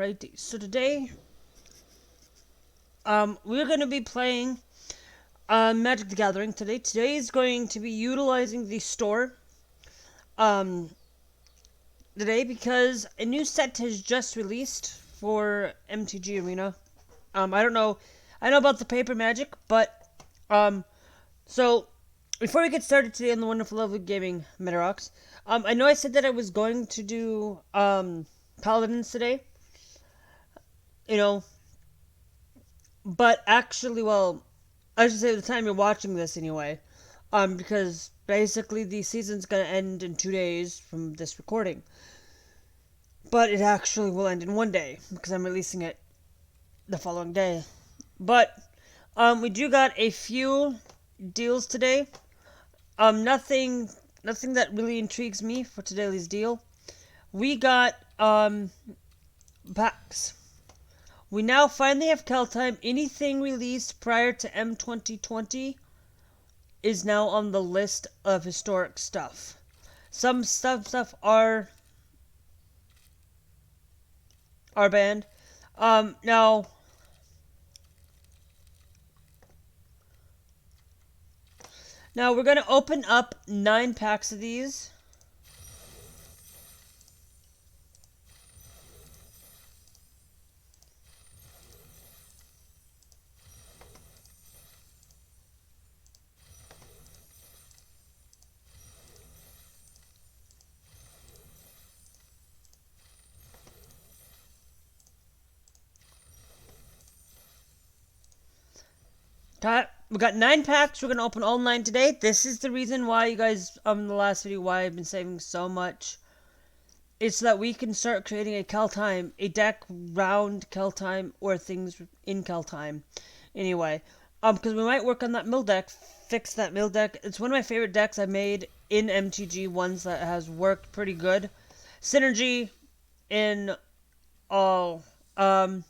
Alrighty, so today, we're going to be playing Magic the Gathering today. Today is going to be utilizing the store, um, today because a new set has just released for MTG Arena. I know about the paper Magic, but, so, before we get started today on the wonderful, lovely Gamingmadirocks, I know I said that I was going to do, Paladins today, you know, but actually, well, I should say the time you're watching this anyway, because basically the season's gonna end in 2 days from this recording, but it actually will end in 1 day because I'm releasing it the following day. But we do got a few deals today. Nothing that really intrigues me for today's deal. We got packs. We now finally have Kaldheim. Anything released prior to M2020 is now on the list of historic stuff. Some stuff are banned. Now we're gonna open up 9 packs of these. We got 9 packs. We're gonna open all 9 today. This is the reason why you guys, in the last video, why I've been saving so much. It's so that we can start creating a Kaldheim, a deck round Kaldheim, or things in Kaldheim. Anyway, because we might work on that mill deck, fix that mill deck. It's one of my favorite decks I made in MTG, ones that has worked pretty good. Synergy in all. Mire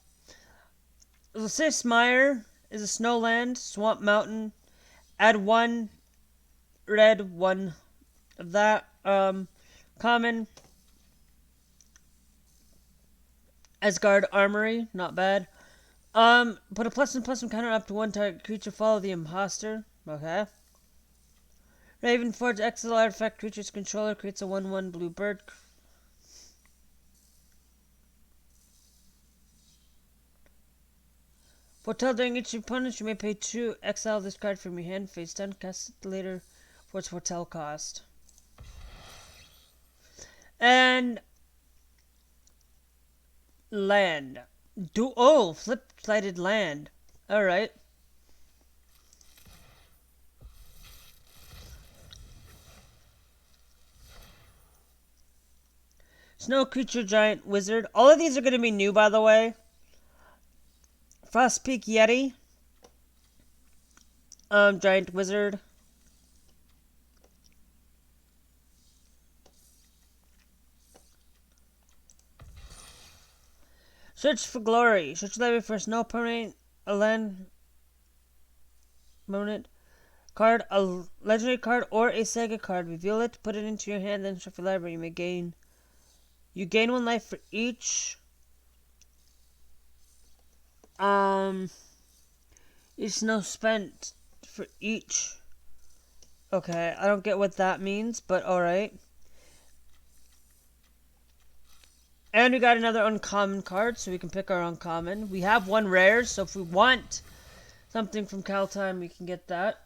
is a snowland, swamp mountain. Add 1 red, 1 of that. Common. Asgard Armory, not bad. Put a +1/+1 counter up to 1 target creature, follow the imposter. Okay. Ravenforge Exile artifact creature's controller creates a 1/1 blue bird. Foretell during each opponent, you may pay 2, exile this card from your hand, face down, cast it later for its foretell cost. And land. Flip-sided land. Alright. Snow creature, giant wizard. All of these are going to be new, by the way. Frostpeak Yeti. Giant wizard. Search for glory. Search library for a snow permanent, a land permanent card, a legendary card, or a Sega card. Reveal it, put it into your hand, then shuffle your library. You gain 1 life for each. Each snow spent for each. Okay, I don't get what that means, but alright. And we got another uncommon card, so we can pick our uncommon. We have 1 rare, so if we want something from Kaldheim, we can get that.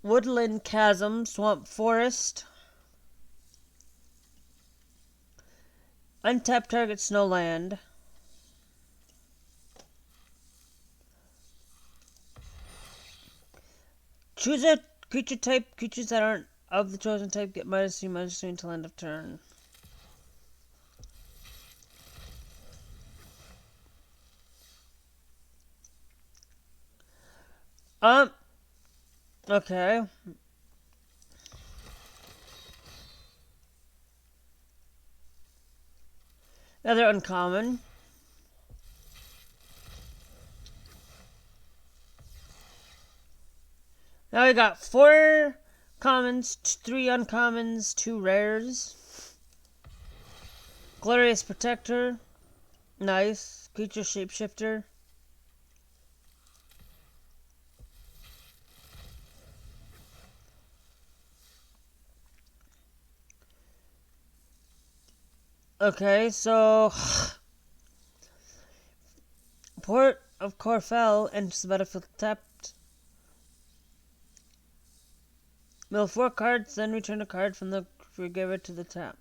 Woodland Chasm, Swamp Forest. Untap target Snowland. Choose a creature type. Creatures that aren't of the chosen type get -3/-3 until end of turn. Okay. Another uncommon. Now we got 4 commons, 3 uncommons, 2 rares. Glorious Protector. Nice. Creature Shapeshifter. Okay, so Port of Corfell enters the battlefield tapped. Mill 4 cards, then return a card from the graveyard to the tap.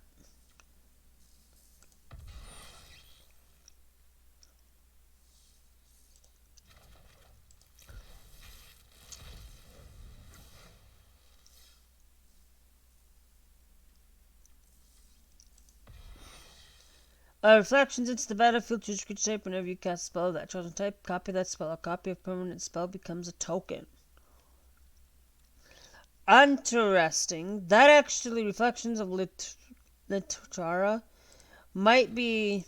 Reflections into the battlefield. Choose a creature type. Whenever you cast a spell of that chosen type, copy that spell. A copy of permanent spell becomes a token. Interesting. That actually, Reflections of Litara might be...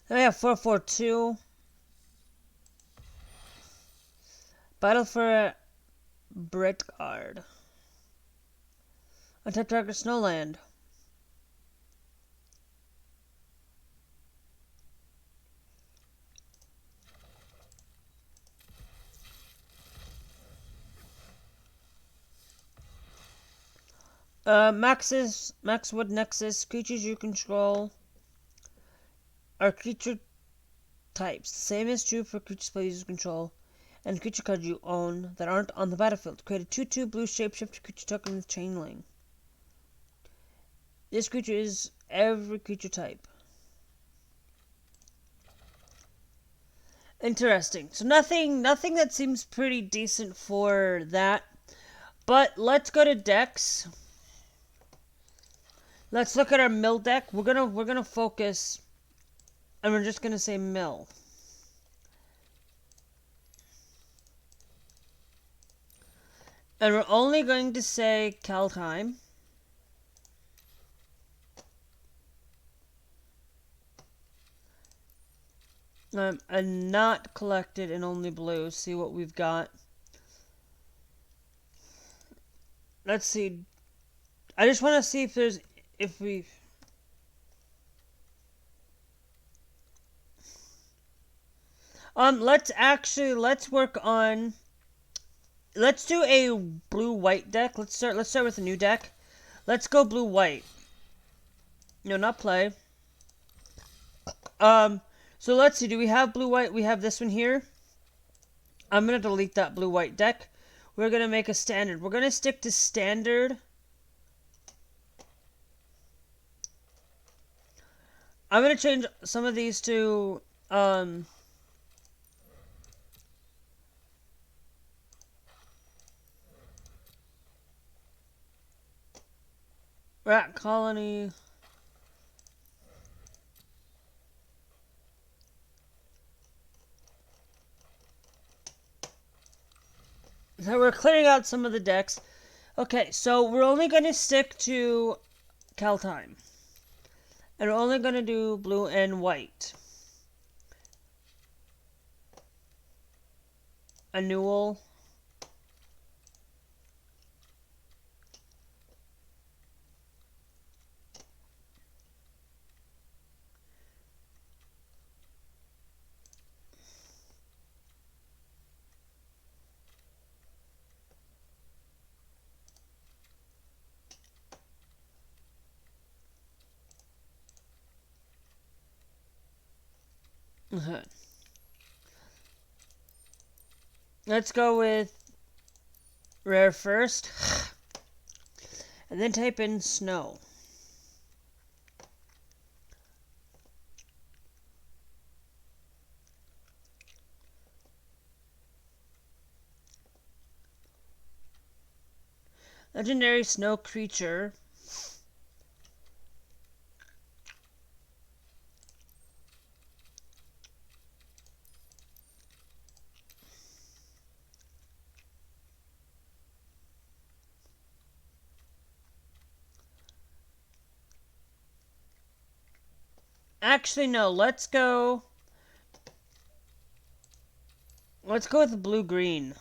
Oh yeah, 4/4/2. Battle for Britgard. Untap target Snowland. Maxwood Nexus. Creatures you control are creature types. The same is true for creature spells you control and creature cards you own that aren't on the battlefield. Create a 2/2 blue shapeshifter creature token with chain link. This creature is every creature type. Interesting. So nothing that seems pretty decent for that. But let's go to decks. Let's look at our mill deck. We're gonna focus, and we're just gonna say mill. And we're only going to say Kaldheim. And not collected and only blue. See what we've got. Let's see. I just want to see if we... let's work on... Let's do a blue-white deck. Let's start with a new deck. Let's go blue-white. No, not play. So let's see. Do we have blue-white? We have this one here. I'm going to delete that blue-white deck. We're going to make a standard. We're going to stick to standard. I'm going to change some of these to... Rat Colony. So we're clearing out some of the decks. Okay, so we're only going to stick to Kaldheim. And we're only going to do blue and white. Annual. Let's go with rare first. And then type in snow. Legendary snow creature. Actually, no. Let's go with blue-green.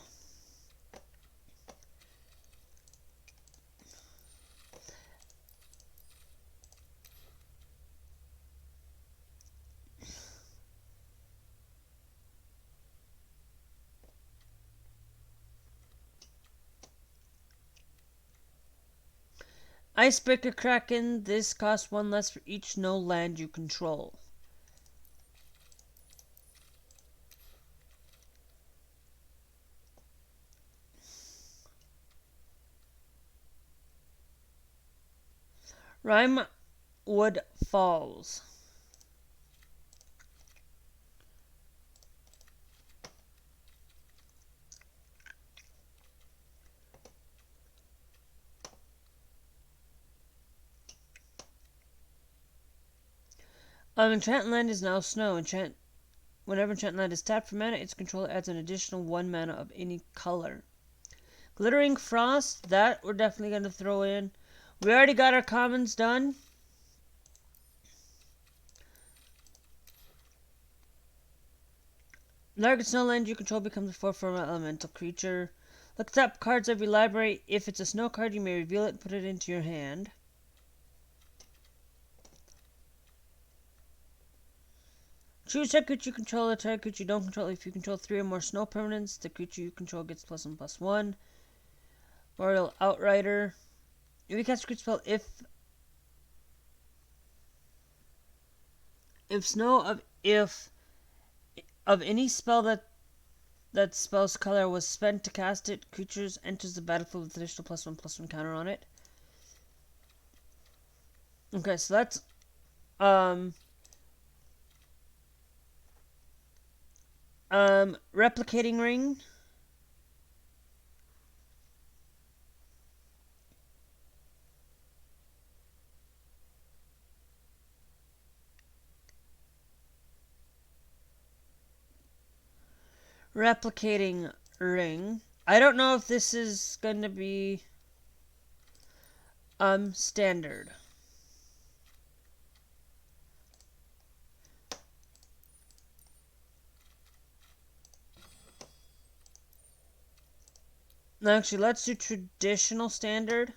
Icebreaker Kraken. This costs 1 less for each no land you control. Rimewood Falls. Enchant land is now snow. Whenever enchant land is tapped for mana, its controller adds an additional 1 mana of any color. Glittering Frost, that we're definitely going to throw in. We already got our commons done. Target snow land you control becomes a 4/4 elemental creature. Look up cards of your library. If it's a snow card, you may reveal it and put it into your hand. Choose a creature you control, a target creature you don't control. If you control 3 or more snow permanents, the creature you control gets +1/+1. Boreal Outrider. If you cast a creature spell, if any spell that spell's color was spent to cast it, creatures enters the battlefield with additional +1/+1 counter on it. Okay, so that's Replicating Ring. Replicating Ring. I don't know if this is going to be standard. Actually, let's do traditional standard.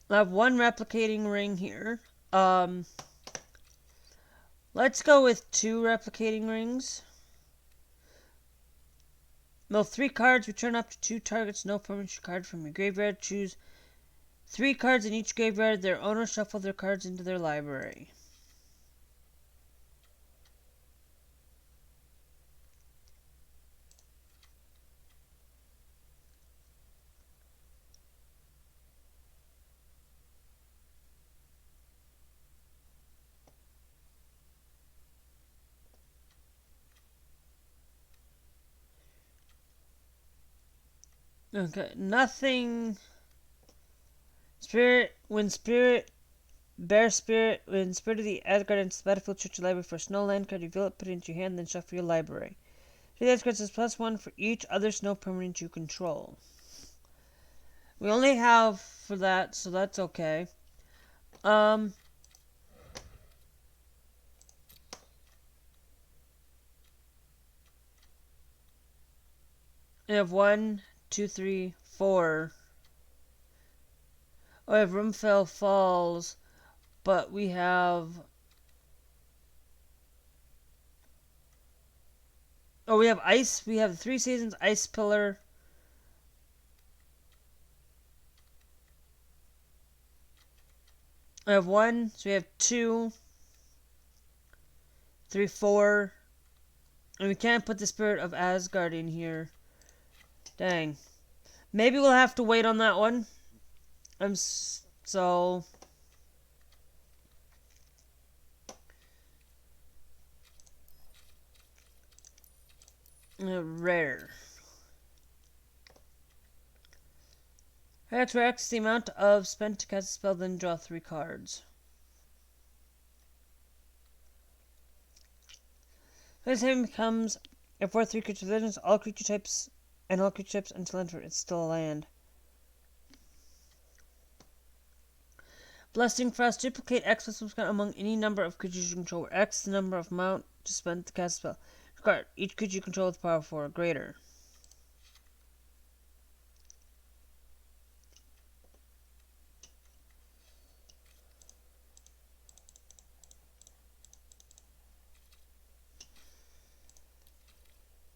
I have 1 replicating ring here. Let's go with 2 replicating rings. Mill 3 cards, return up to 2 targets, no permanent card from your graveyard. Choose 3 cards in each graveyard. Their owner shuffle their cards into their library. Okay, nothing. When Spirit of the Asgard enters the battlefield, choose your library for a snow land card, reveal it, put it into your hand, then shuffle your library. See, that cards is +1 for each other snow permanent you control. We only have for that, so that's okay. We have 1, 2, 3, 4. Oh, we have Rumfell Falls, but we have... Oh, we have Ice. We have 3 Seasons, Ice Pillar. We have 1, so we have 2, 3, 4. And we can't put the Spirit of Asgard in here. Dang. Maybe we'll have to wait on that one. So... rare. X the amount of spent to cast a spell, then draw 3 cards. This game becomes a 4/3 creature legends, all creature types until enter it's still a land. Blessing Frost, duplicate X plus among any number of creatures you control, where X is the number of amount to spend to cast a spell. Card. Each creature you control with power 4 or greater.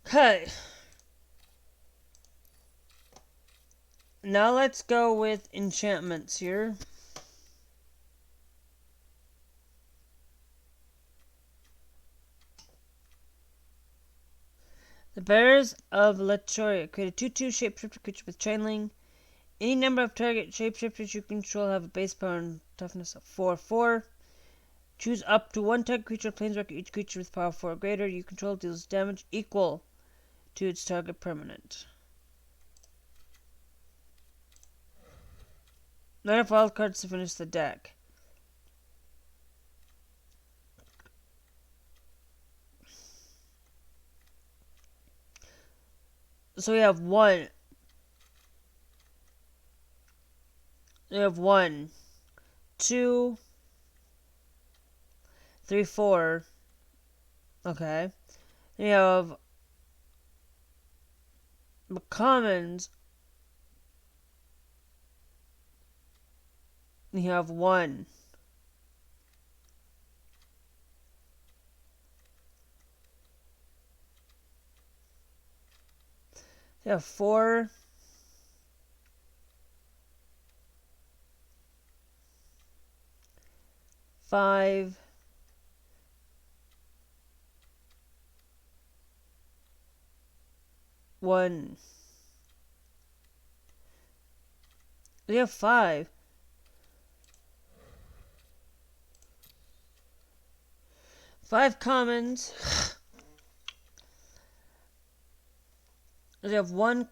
Okay. Now let's go with enchantments here. The Bears of Latoria create a 2/2 shapeshifter creature with chain link. Any number of target shapeshifters you control have a base power and toughness of 4/4. Choose up to one target creature or planeswalker. Each creature with power 4 or greater you control deals damage equal to its target permanent. 9 of wild cards to finish the deck. So we have one. We have 1, 2, 3, 4. Okay. We have the commons. We have 1. We have 4. 5. 1. We have 5. 5 commons. We have 1.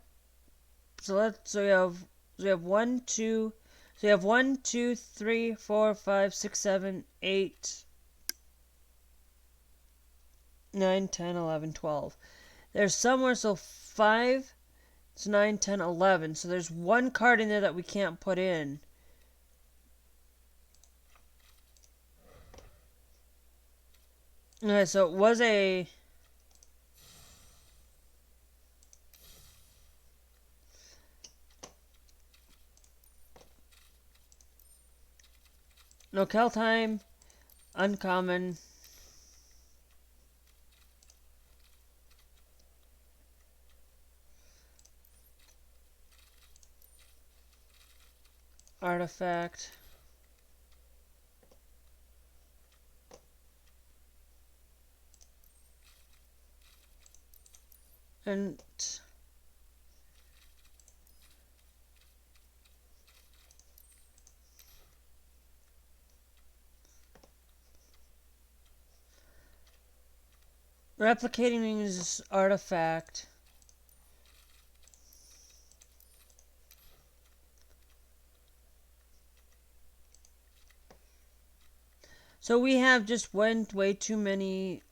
So we have 1, 2. So we have 1, 2, 3, 4, 5, 6, 7, 8, 9, 10, 11, 12. There's somewhere, so 5, it's 9, 10, 11. So there's one card in there that we can't put in. Okay, so it was a... No kaldheim, uncommon. Artifact. And replicating means artifact. So we have just way too many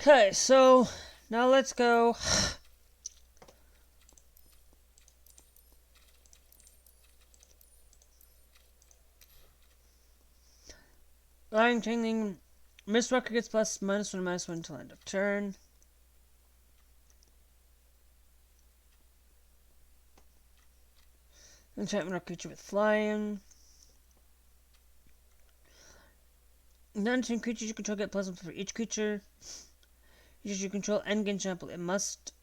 okay, so now let's go. Lying Changing. Mistwalker gets plus -1/-1 until end of turn. Enchantment or creature with flying. Non-enchantment creatures you control get +1 for each creature. Creatures you control endgame trample. It must.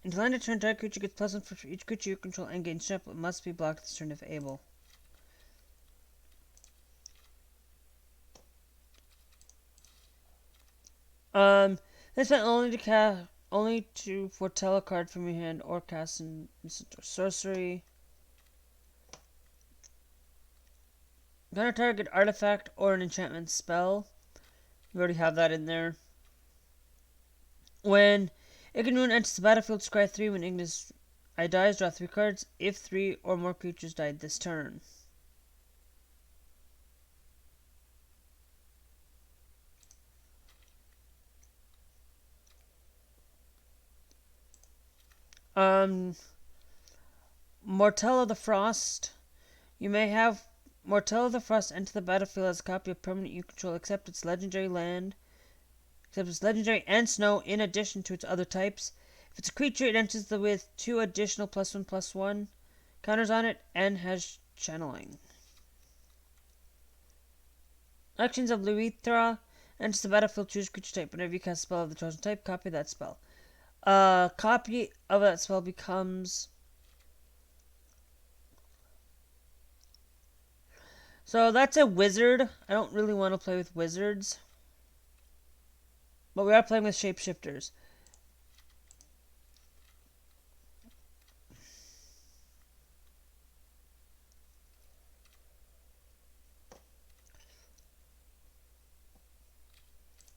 Until end of turn, target creature gets +1 for each creature you control endgame trample. It must be blocked this turn if able. This one only to foretell a card from your hand or cast an instant or sorcery. Gonna target artifact or an enchantment spell. We already have that in there. When Ignorant enters the battlefield, scry 3. When Ignis dies, draw 3 cards. If 3 or more creatures died this turn. Mortel of the Frost. You may have Mortel of the Frost enter the battlefield as a copy of permanent you control, except its legendary land, except its legendary and snow, in addition to its other types. If it's a creature, it enters with 2 additional +1/+1 counters on it and has channeling. Actions of Luithra. Enters the battlefield, choose creature type. Whenever you cast a spell of the chosen type, copy that spell. A copy of that spell becomes... So that's a wizard. I don't really want to play with wizards. But we are playing with shapeshifters.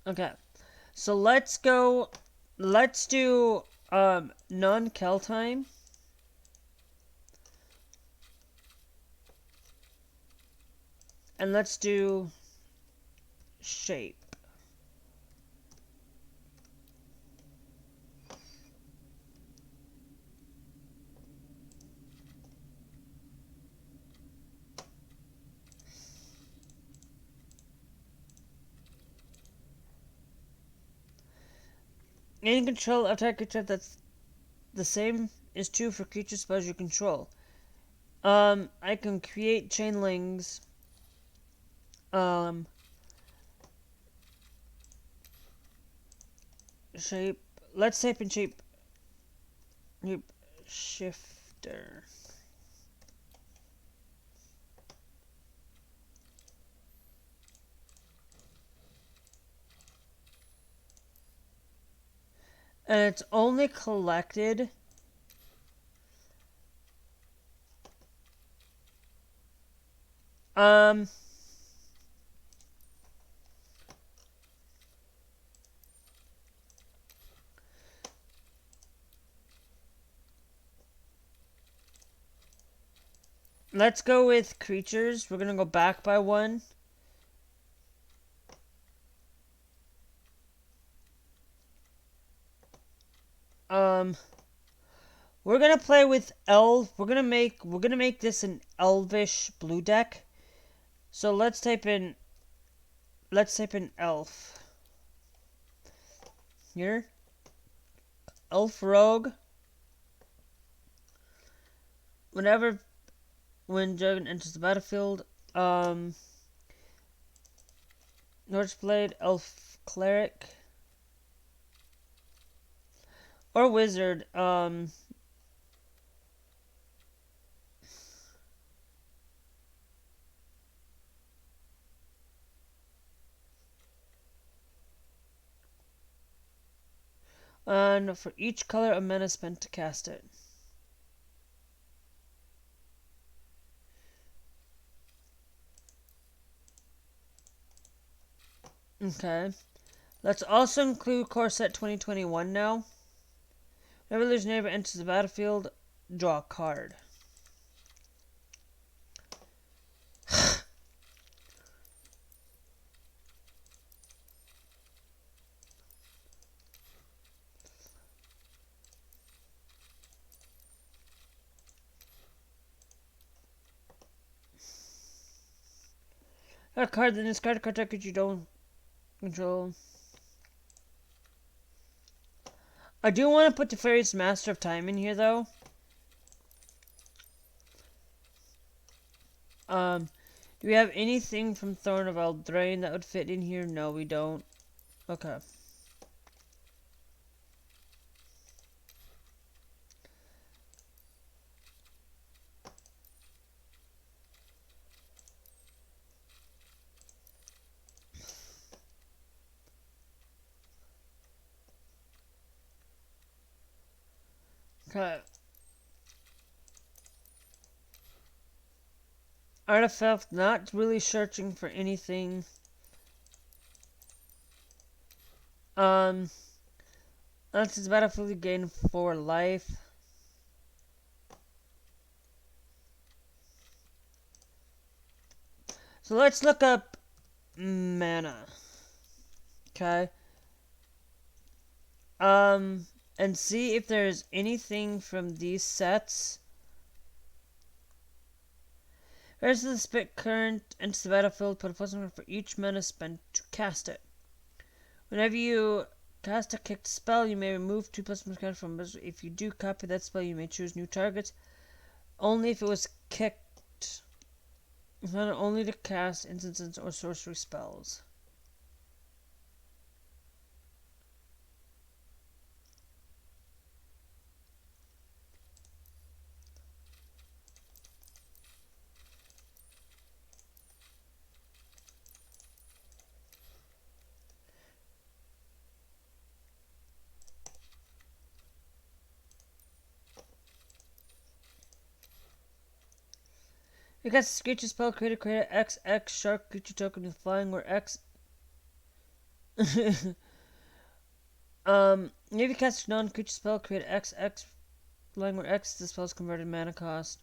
Okay. So let's go. Let's do non-kaldheim. And let's do shape. Any control attack creature that's the same is true for creature spells you control. I can create chainlings. Shape. Let's type in shape shifter. And it's only collected let's go with creatures. We're gonna go back by one. We're gonna play with elf. We're gonna make this an elvish blue deck. So let's type in elf. Here. Elf rogue. When Dragon enters the battlefield, Norseblade, elf cleric. Or wizard, and for each color a mana spent to cast it. Okay. Let's also include Core Set 2021 now. Whenever there's neighbor enters the battlefield, draw a card. A card, then discard a card that you don't control. I do want to put the Fairy's Master of Time in here, though. Do we have anything from Thorn of Eldraine that would fit in here? No, we don't. Okay. Okay. Artifact, not really searching for anything. That's his battlefield, you gain 4 life. So let's look up mana. Okay. And see if there's anything from these sets. First the spit current enters the battlefield, put a +1 for each mana spent to cast it. Whenever you cast a kicked spell, you may remove 2 +1 cards from it. If you do copy that spell, you may choose new targets. Only if it was kicked. It's not only to cast instances or sorcery spells. You cast a creature spell, create a XX shark creature token with flying where X. If you cast a non-creature spell, create XX flying where X the spell's converted mana cost.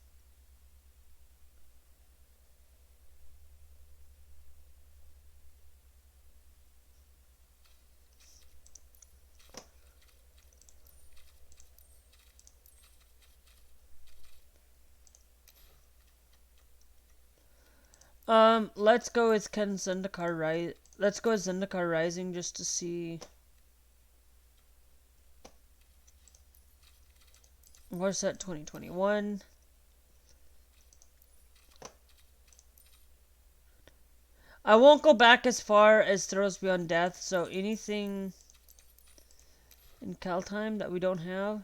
Let's go with Ken Zendikar Let's go with Zendikar Rising just to see. Where's that 2021? I won't go back as far as Throws Beyond Death, so anything in Kaldheim that we don't have.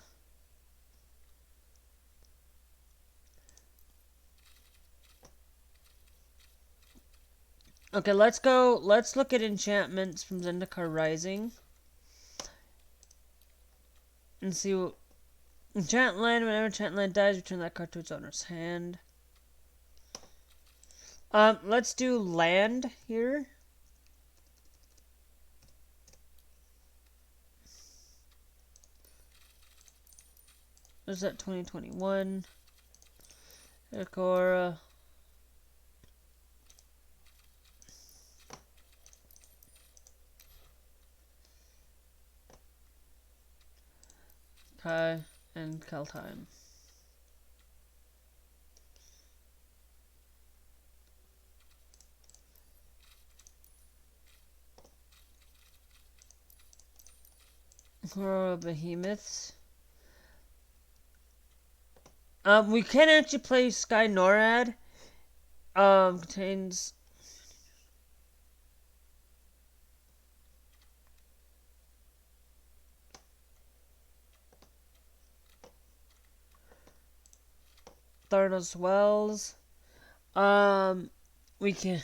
Okay, let's go. Let's look at enchantments from Zendikar Rising. And see what. Enchant land. Whenever enchant land dies, return that card to its owner's hand. Let's do land here. There's that 2021. Ikora. Kai and Kaldheim. Behemoths. We can actually play Sky NORAD. Contains. Thanatos Wells. We can.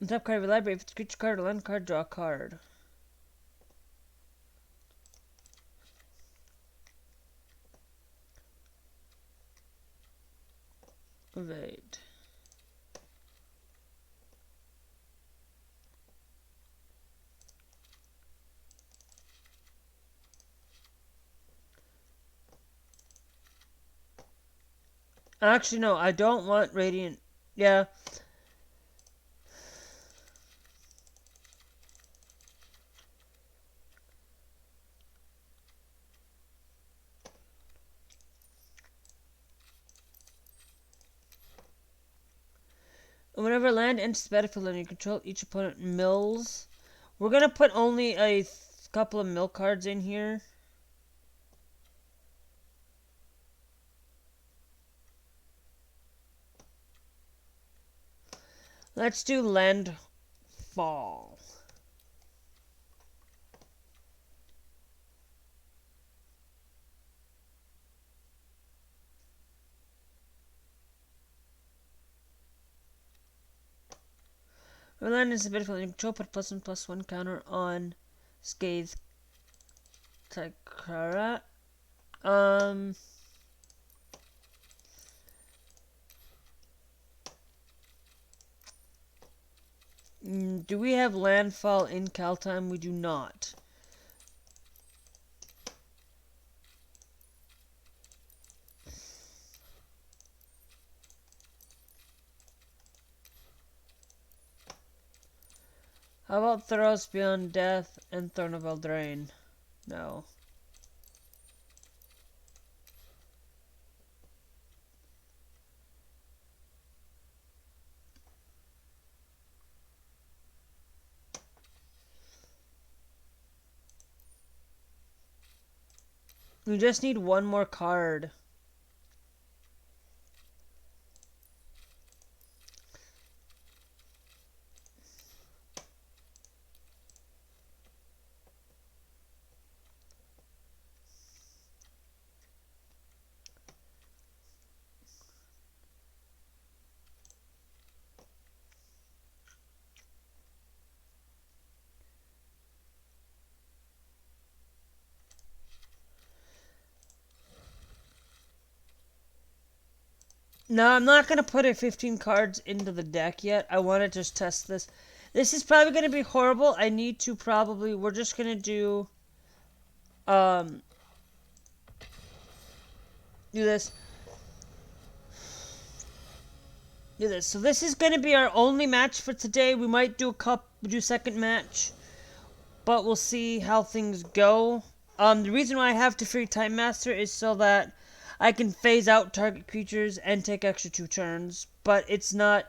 Top card of your library. If it's a creature card or land card, draw a card. Evade. Actually, no, I don't want Radiant. Yeah. Whenever land enters the battlefield and you control, each opponent mills. We're gonna put only a couple of mill cards in here. Let's do landfall. When land is a battlefield and you control, put +1/+1 counter on Scathe Takara. Do we have landfall in Kaldheim? We do not. How about Throws Beyond Death and Throne of Eldraine? No. We just need one more card. No, I'm not going to put a 15 cards into the deck yet. I want to just test this. This is probably going to be horrible. I need to probably... We're just going to do... Do this. Do this. So this is going to be our only match for today. We might do do second match. But we'll see how things go. The reason why I have to free Time Master is so that I can phase out target creatures and take extra 2 turns. But it's not...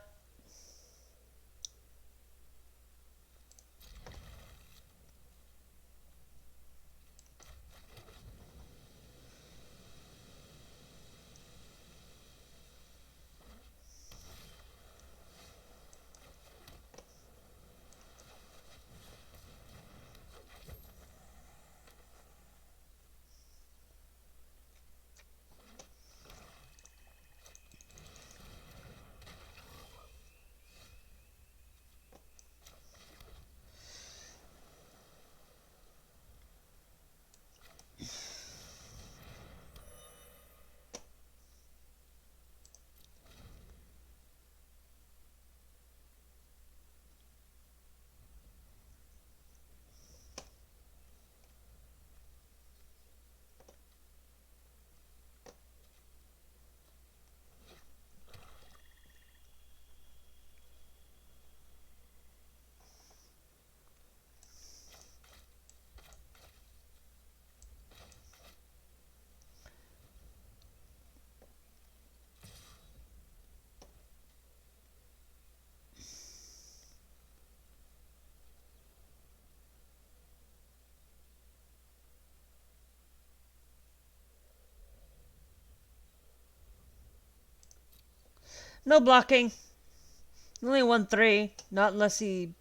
No blocking. Only 1/3. Not unless he...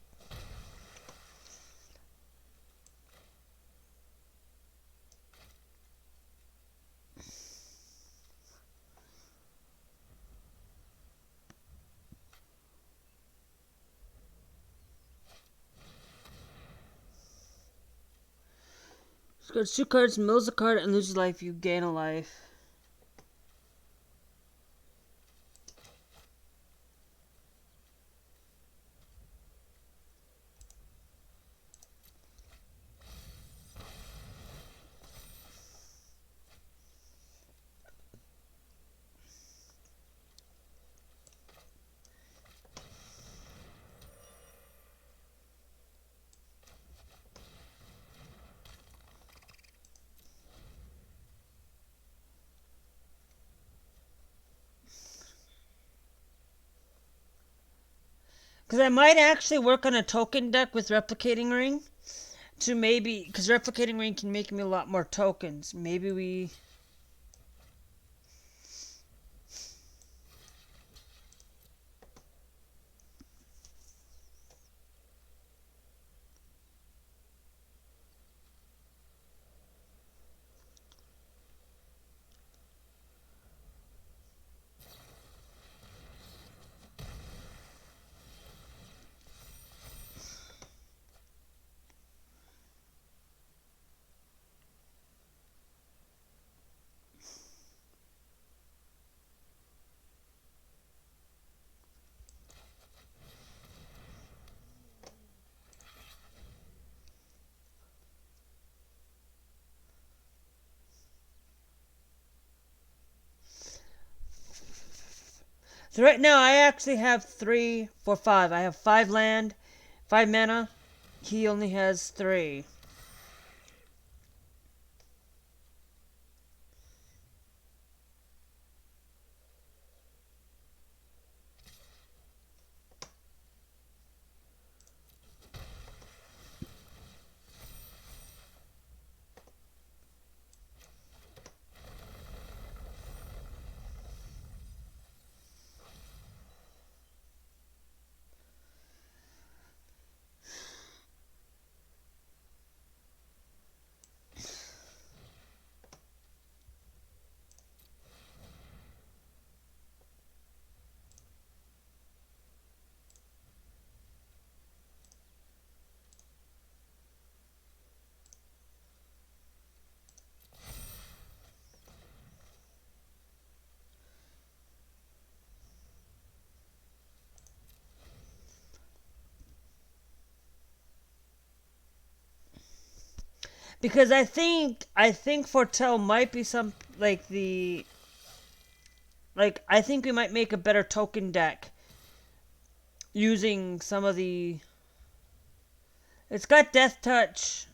Scores 2 cards, mills a card, and loses life. You gain a life. Because I might actually work on a token deck with Replicating Ring. To maybe... Because Replicating Ring can make me a lot more tokens. Maybe we... So right now I actually have 3, 4, 5. I have 5 land, 5 mana. He only has 3. Because I think Fortel might be some like the like I think we might make a better token deck using some of the. It's got Death Touch.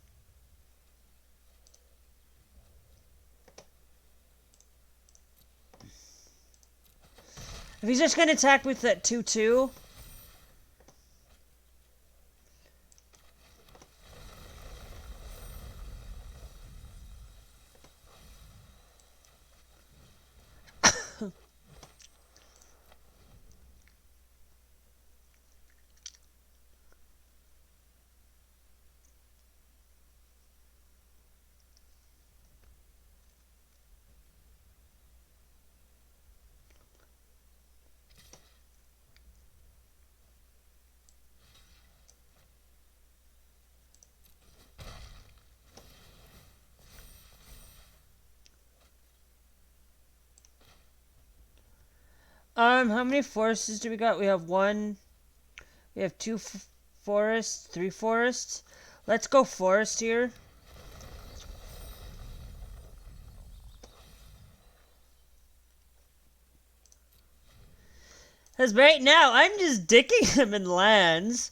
If he's just gonna attack with that 2/2. How many forests do we got? We have one. We have two forests, three forests. Let's go forest here. Because right now, I'm just dicking him in lands.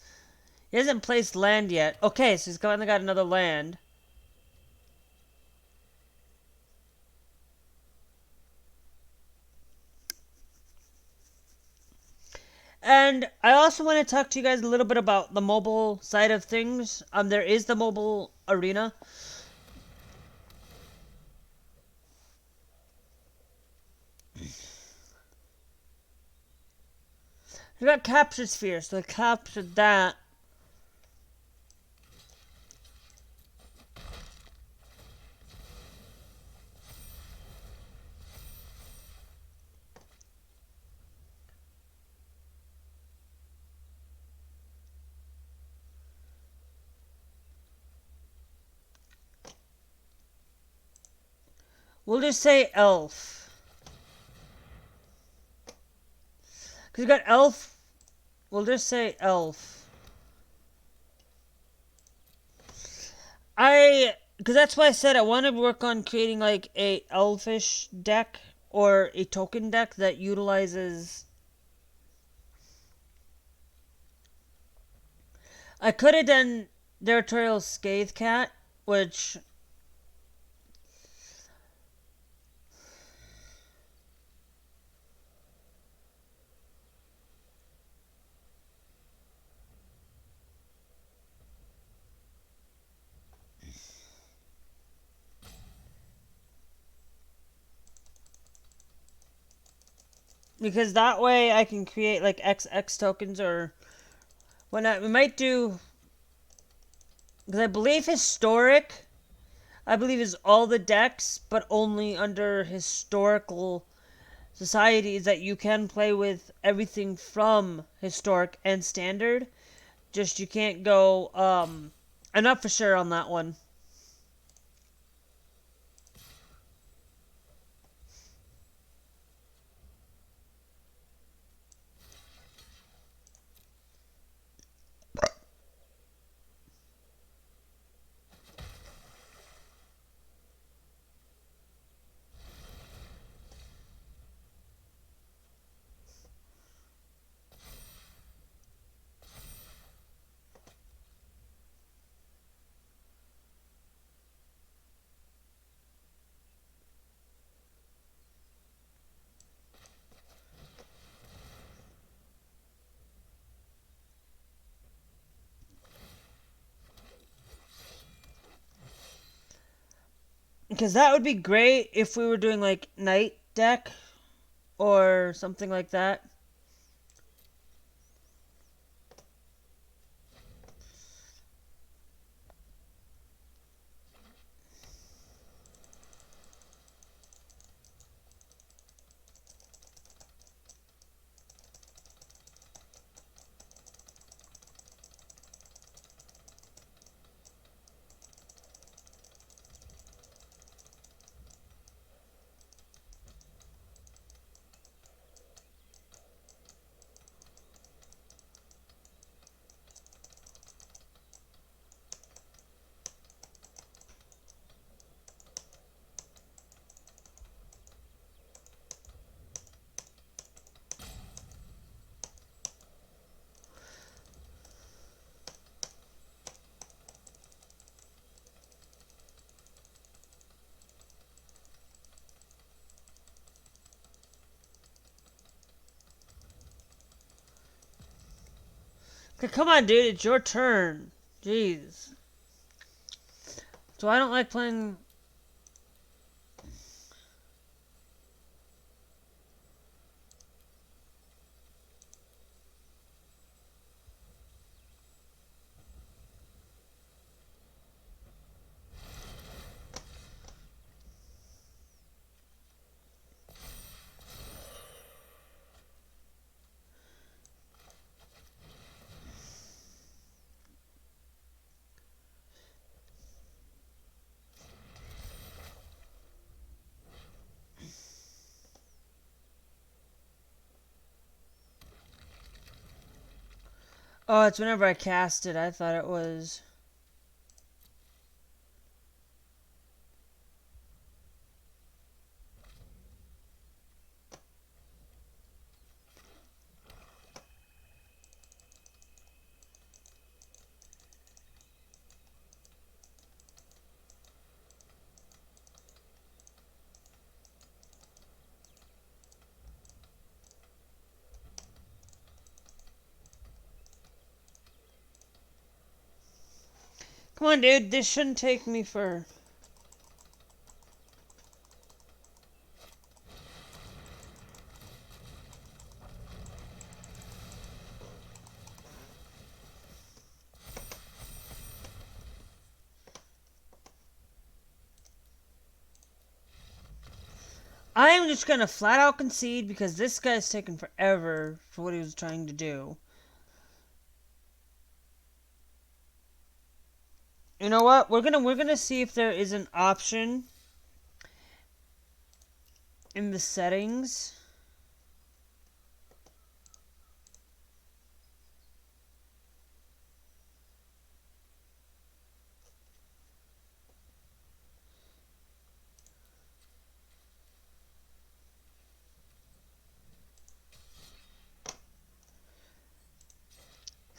He hasn't placed land yet. Okay, so he's finally got another land. And I also want to talk to you guys a little bit about the mobile side of things. There is the mobile arena. We got capture sphere, so I captured that. We'll just say elf. Because we got elf. We'll just say elf. Because that's why I said I want to work on creating like a elfish deck or a token deck that utilizes. I could have done Territorial Scathe Cat, which. Because that way I can create like XX tokens or whatnot. We might do. Because I believe historic. I believe is all the decks, but only under historical societies that you can play with everything from historic and standard. Just you can't go. I'm not for sure on that one. Because that would be great if we were doing like night deck or something like that. Okay, come on, dude. It's your turn. Jeez. So I don't like playing... Oh, it's whenever I cast it. I thought it was... Come on, dude. This shouldn't take me for... I am just gonna flat out concede because this guy's taking forever for what he was trying to do. You know what? We're gonna see if there is an option in the settings.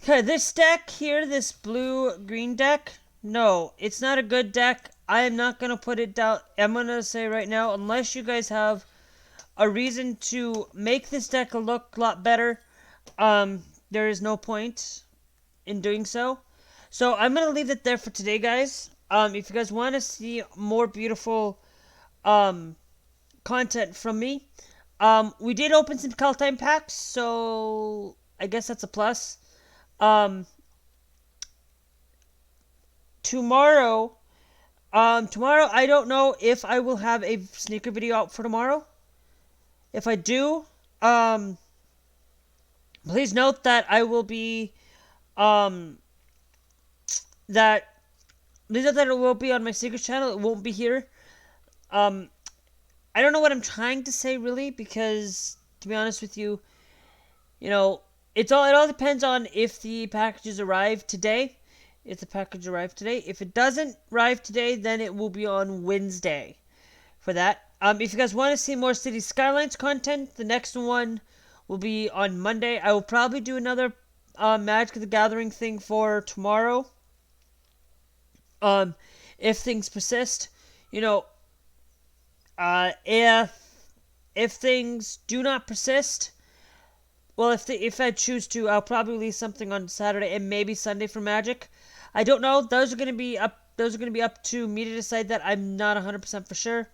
Okay, this deck here, this blue-green deck, no, it's not a good deck. I am not going to put it down. I'm going to say right now, unless you guys have a reason to make this deck look a lot better, there is no point in doing so. So I'm going to leave it there for today, guys. If you guys want to see more beautiful content from me, we did open some kaldheim packs, so I guess that's a plus. Tomorrow, I don't know if I will have a sneaker video out for tomorrow. If I do, please note that I will be, please note that it will be on my secret channel. It won't be here. I don't know what I'm trying to say really, because to be honest with you, you know, it all depends on if the packages arrive today. If the package arrived today. If it doesn't arrive today, then it will be on Wednesday for that. If you guys want to see more City Skylines content, the next one will be on Monday. I will probably do another Magic the Gathering thing for tomorrow. If things persist, you know, if things do not persist, well, if I choose to, I'll probably release something on Saturday and maybe Sunday for Magic. I don't know. Those are gonna be up to me to decide that. I'm not 100% for sure.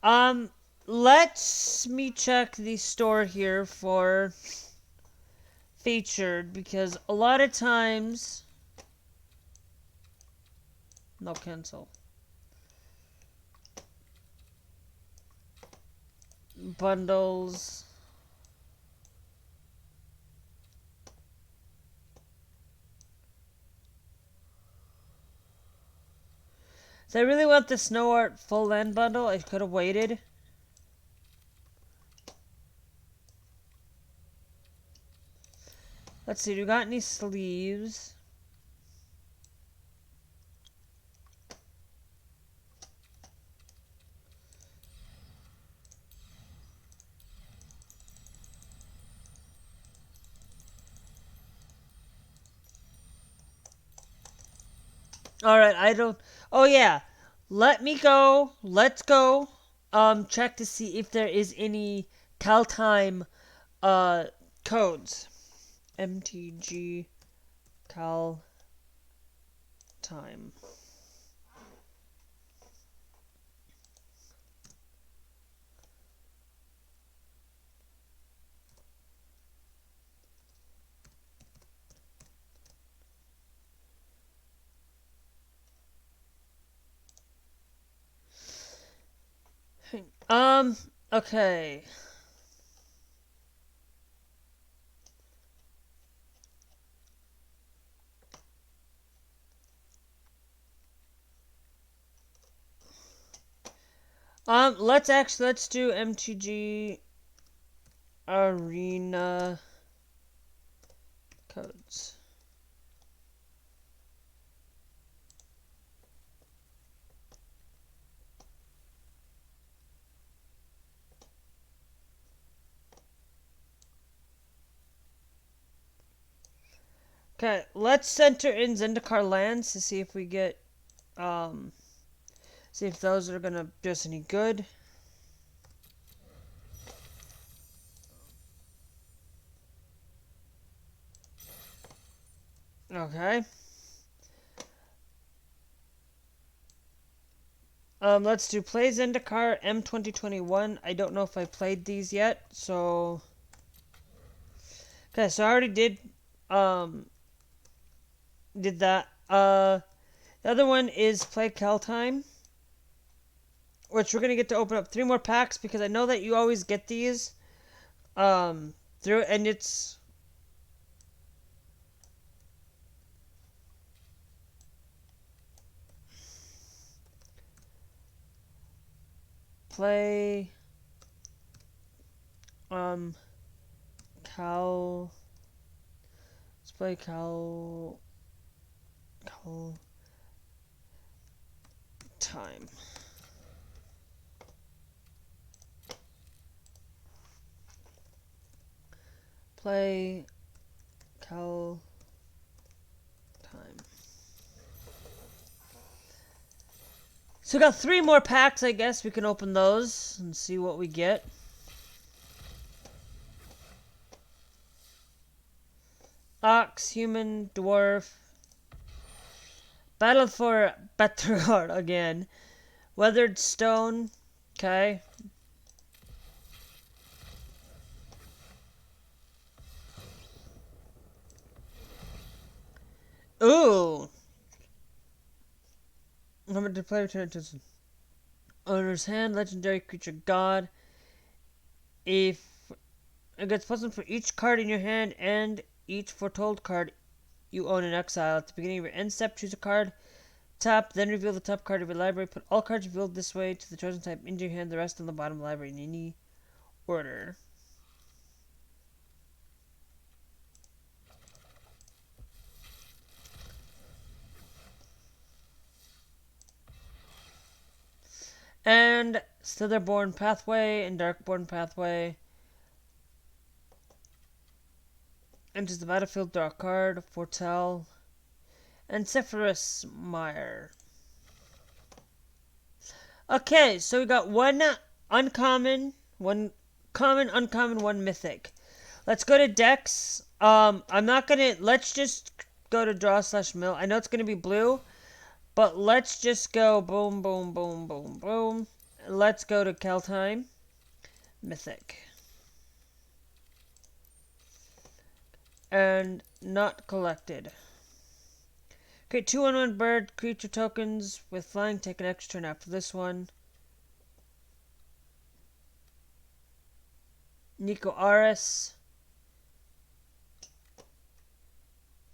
Let me check the store here for featured, because a lot of times... No, cancel. Bundles. So I really want the Snow Art full land bundle. I could have waited. Let's see, do we got any sleeves? Alright, I don't... Oh, yeah. Let's go, check to see if there is any kaldheim, codes. MTG kaldheim. Okay. Let's do MTG arena codes. Okay, let's center in Zendikar lands to see if we get, see if those are gonna do us any good. Okay. Let's do play Zendikar M2021. I don't know if I played these yet, so. Okay, so I already did that. The other one is play kaldheim, which we're gonna get to open up 3 more packs because I know that you always get these, through, and it's. Play, Cal. Let's play Cal time. Play Cal time. So we got 3 more packs, I guess. We can open those and see what we get. Ox, human, dwarf. Battle for Patron again. Weathered stone. Okay. Ooh. Number to play return to owner's hand. Legendary creature god. If it gets +1 for each card in your hand and each foretold card you own in exile. At the beginning of your end step, choose a card. Tap, then reveal the top card of your library. Put all cards revealed this way to the chosen type into your hand, the rest on the bottom of the library in any order. And Slitherborn Pathway and Darkborn Pathway. Enters the battlefield, draw a card, Foretell, and Sephiroth's Mire. Okay, so we got 1 uncommon, 1 common, uncommon, 1 mythic. Let's go to decks. I'm not gonna, let's just go to draw/mill. I know it's gonna be blue, but let's just go boom, boom, boom, boom, boom. Let's go to kaldheim, mythic. And not collected. Create 2/1/1 bird creature tokens with flying. Take an extra turn after this one. Nico Aris.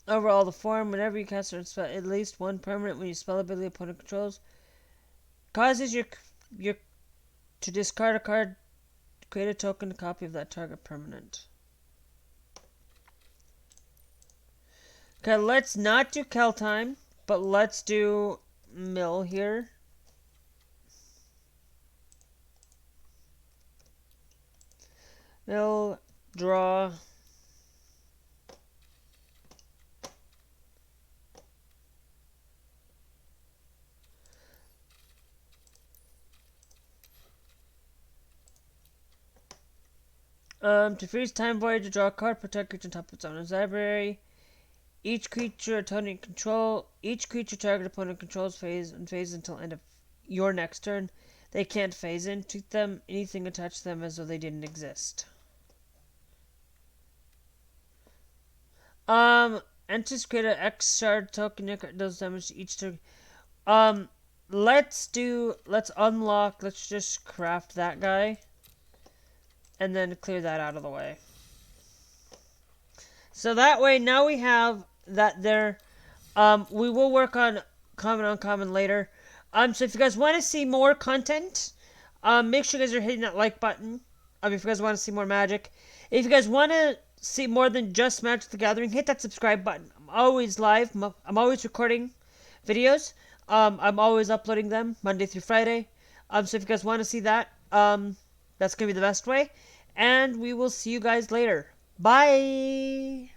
Overall, the form, whenever you cast a spell, at least 1 permanent when you spell ability opponent controls, causes your to discard a card, create a token, a copy of that target permanent. Okay, let's not do kaldheim, but let's do mill here. Mill, draw. To freeze Time Void, to draw a card, protect creature on top of its owner's library. Each creature target opponent controls phase until end of your next turn. They can't phase in. Treat them, anything attached to them as though they didn't exist. Enters create an X shard token that does damage to each turn. Let's just craft that guy. And then clear that out of the way. So that way, now we have that there. We will work on common uncommon later. So if you guys want to see more content, make sure you guys are hitting that like button. If you guys want to see more Magic. If you guys want to see more than just Magic the Gathering, hit that subscribe button. I'm always live. I'm always recording videos. I'm always uploading them Monday through Friday. So if you guys want to see that, that's going to be the best way. And we will see you guys later. Bye!